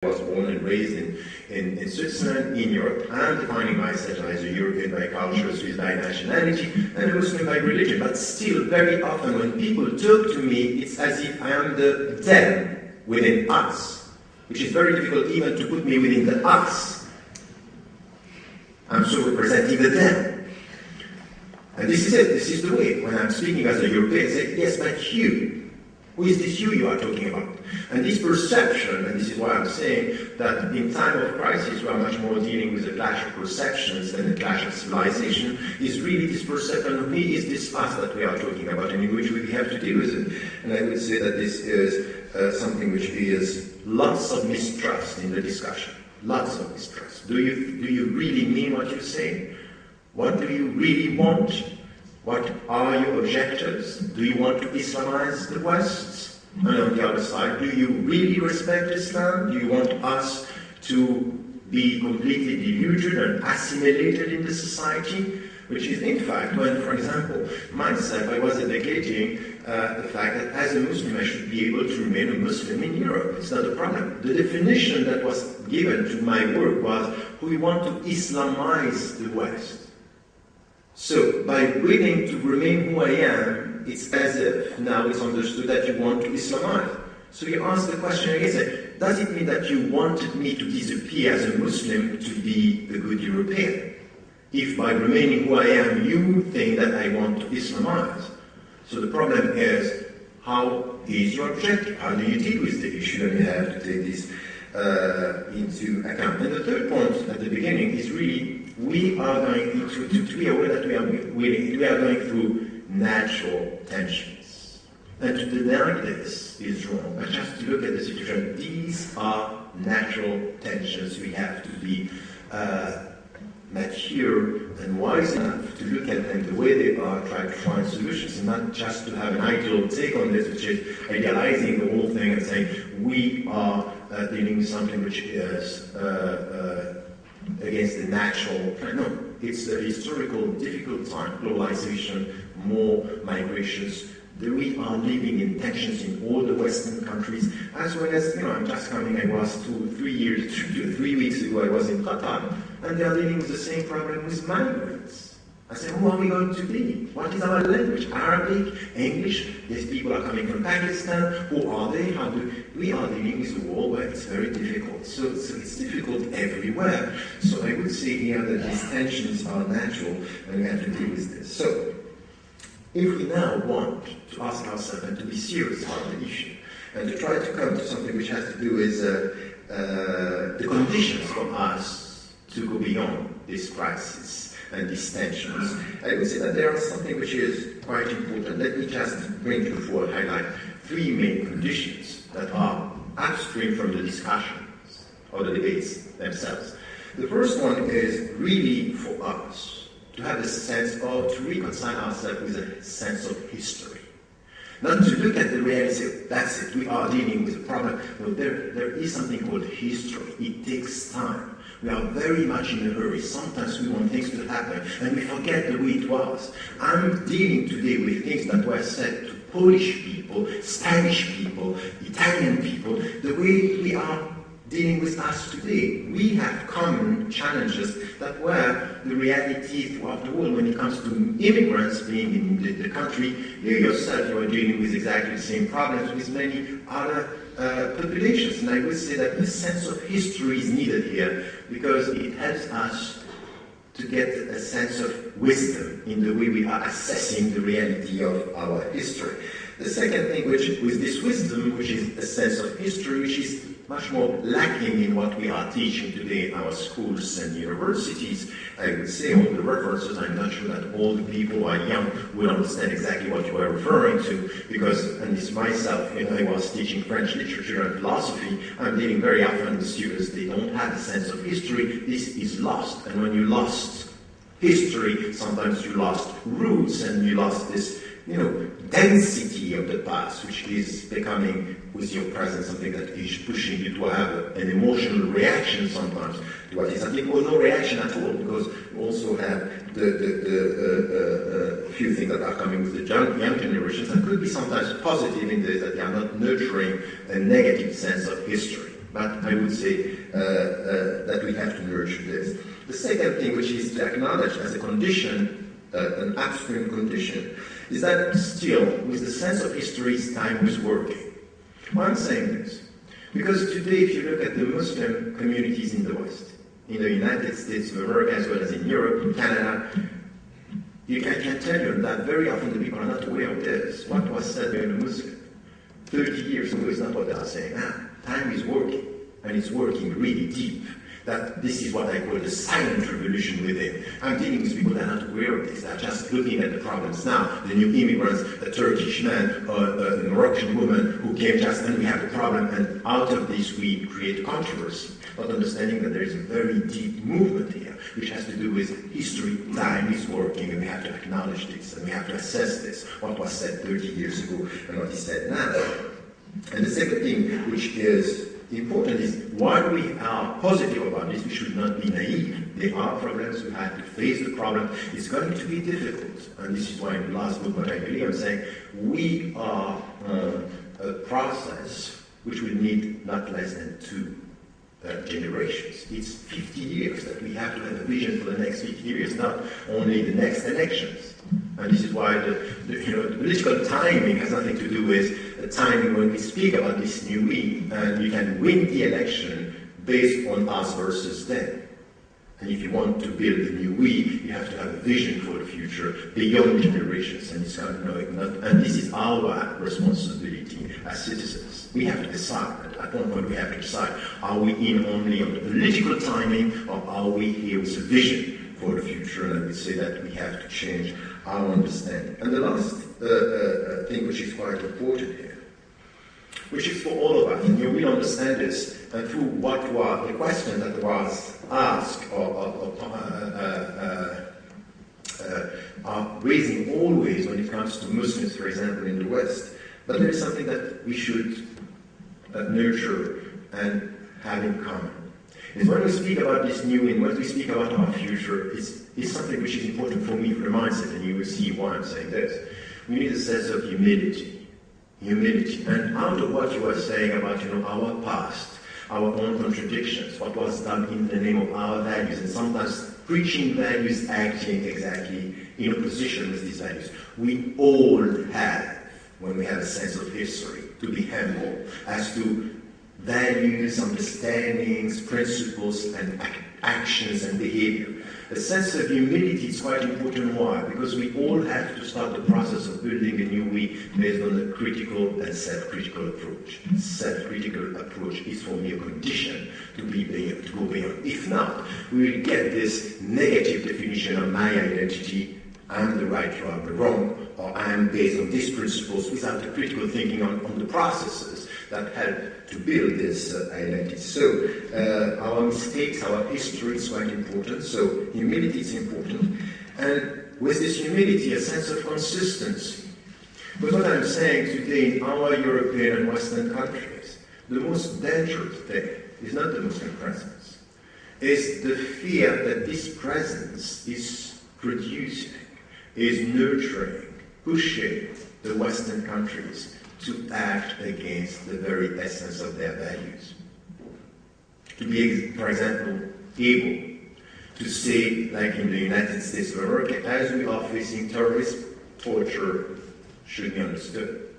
I was born and raised in Switzerland, in Europe. I'm defining myself as a European by culture, Swiss by nationality, and a Muslim by religion. But still, very often when people talk to me, it's as if I am the them within us, which is very difficult even to put me within the us. I'm so representing the them. And this is it, this is the way. When I'm speaking as a European, I say, yes, but you. Who is this you are talking about? And this perception, and this is why I'm saying that in time of crisis we are much more dealing with a clash of perceptions than a clash of civilization, is really this perception of me is this us that we are talking about and in which we have to deal with it. And I would say that this is something which is lots of mistrust in the discussion. Lots of mistrust. Do you really mean what you say? What do you really want? What are your objectives? Do you want to Islamize the West? And on the other side, do you really respect Islam? Do you want us to be completely deluded and assimilated in the society? Which is, in fact, when, for example, myself, I was advocating the fact that as a Muslim I should be able to remain a Muslim in Europe. It's not a problem. The definition that was given to my work was, we want to Islamize the West. So, by willing to remain who I am, it's as if now it's understood that you want to Islamize. So you ask the question again, does it mean that you wanted me to disappear as a Muslim to be a good European? If by remaining who I am, you think that I want to Islamize. So the problem is, how is your objective? How do you deal with the issue? And you have to take this into account. And the third point at the beginning is really, we are going to be aware that we are going through natural tensions. And to deny this is wrong. But just to look at the situation, these are natural tensions. We have to be mature and wise enough to look at them the way they are, try to find solutions, and not just to have an ideal take on this, which is idealizing the whole thing and saying we are dealing with something which is against the natural. No, it's the historical difficult time, globalization, more migrations. We are living in tensions in all the Western countries, as well as, I'm just coming, I was 3 weeks ago, I was in Qatar, and they are dealing with the same problem with migrants. I said, who are we going to be? What is our language? Arabic, English? These people are coming from Pakistan. Who are they? We are dealing with a world where it's very difficult. So it's difficult everywhere. So I would say here that these tensions are natural, and we have to deal with this. So, if we now want to ask ourselves and to be serious about the issue, and to try to come to something which has to do with the conditions for us to go beyond this crisis and these tensions, I would say that there is something which is quite important. Let me just bring to the fore, highlight three main conditions that are upstream from the discussions or the debates themselves. The first one is really for us to have a sense of, to reconcile ourselves with a sense of history. Not to look at the reality, that's it, we are dealing with a problem. No, there is something called history. It takes time. We are very much in a hurry. Sometimes we want things to happen, and we forget the way it was. I'm dealing today with things that were said to Polish people, Spanish people, Italian people, the way we are dealing with us today. We have common challenges that were the reality throughout the world when it comes to immigrants being in the country. You yourself, you are dealing with exactly the same problems with many other populations. And I would say that the sense of history is needed here because it helps us to get a sense of wisdom in the way we are assessing the reality of our history. The second thing, which with this wisdom, which is a sense of history, which is much more lacking in what we are teaching today in our schools and universities. I would say all the references, I'm not sure that all the people who are young will understand exactly what you are referring to, because, and it's myself, I was teaching French literature and philosophy, I'm dealing very often with students, they don't have a sense of history, this is lost, and when you lost history, sometimes you lost roots, and you lost this, density of the past, which is becoming, with your presence, something that is pushing you to have an emotional reaction sometimes to what is happening, or no reaction at all, because you also have the few things that are coming with the young generations that could be sometimes positive in this, that they are not nurturing a negative sense of history. But I would say that we have to nurture this. The second thing, which is to acknowledge as a condition, an upstream condition, is that still, with the sense of history, time is working. Why I'm saying this? Because today, if you look at the Muslim communities in the West, in the United States of America, as well as in Europe, in Canada, I can tell you that very often the people are not aware of this. What was said by the Muslim 30 years ago is not what they are saying now. Time is working, and it's working really deep. That this is what I call the silent revolution within. I'm dealing with people that are not aware of this. They're just looking at the problems now. The new immigrants, a Turkish man or a Moroccan woman who came just, and we have a problem, and out of this we create controversy. Not understanding that there is a very deep movement here, which has to do with history. Time is working, and we have to acknowledge this, and we have to assess this. What was said 30 years ago, and what is said now. And the second thing, which is important, is while we are positive about this, we should not be naive. There are problems, we have to face the problem. It's going to be difficult. And this is why in the last book, what I believe I'm saying, we are a process which will need not less than 2 generations. It's 50 years that we have to have a vision for the next 50 years, not only the next elections. And this is why the political timing has nothing to do with the timing when we speak about this new we, and you can win the election based on us versus them. And if you want to build a new we, you have to have a vision for the future beyond generations, and and this is our responsibility as citizens. We have to decide. At one point we have to decide, are we in only on the political timing, or are we here with a vision for the future? And I would say that we have to change our understanding. And the last thing which is quite important here, which is for all of us, and you will understand this through what was the question that was asked or are raising always when it comes to Muslims, for example, in the West. But there is something that we should nurture and have in common. Is when we speak about this new and when we speak about our future, it's something which is important for me, for the mindset, and you will see why I'm saying this. We need a sense of humility. And out of what you were saying about our past, our own contradictions, what was done in the name of our values, and sometimes preaching values, acting exactly in opposition with these values. We all have, when we have a sense of history, to be humble as to values, understandings, principles, and actions and behavior. A sense of humility is quite important. Why? Because we all have to start the process of building a new we based on a critical and self-critical approach. Self-critical approach is for me a condition to go beyond. If not, we will get this negative definition of my identity. I'm the right, you are the wrong, or I'm based on these principles without the critical thinking on the processes that help to build this identity. So our mistakes, our history is quite important. So humility is important. And with this humility, a sense of consistency. But what I'm saying today in our European and Western countries, the most dangerous thing is not the Muslim presence. It's the fear that this presence is producing, is nurturing, pushing the Western countries to act against the very essence of their values. To be, for example, able to say, like in the United States of America, as we are facing terrorist torture, should be understood.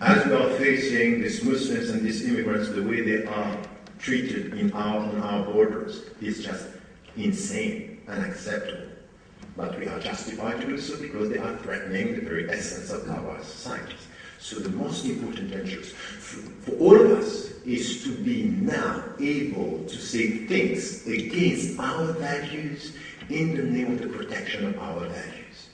As we are facing these Muslims and these immigrants, the way they are treated on our borders is just insane, unacceptable. But we are justified to do so because they are threatening the very essence of our societies. So the most important dangers for all of us is to be now able to say things against our values in the name of the protection of our values.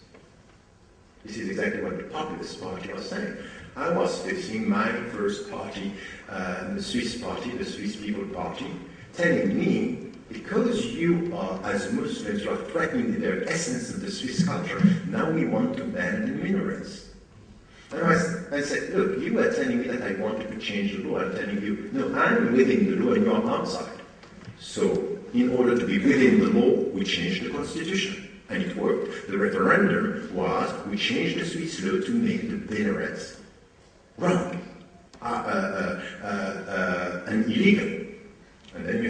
This is exactly what the Populist Party was saying. I was facing my first party, the Swiss Party, the Swiss People Party, telling me, because you are, as Muslims, you are threatening the very essence of the Swiss culture, now we want to ban the minarets. And I said, look, you were telling me that I wanted to change the law. I'm telling you, no, I'm within the law and you're outside. So, in order to be within the law, we changed the constitution. And it worked. The referendum was, we changed the Swiss law to make the minarets wrong and illegal. And then you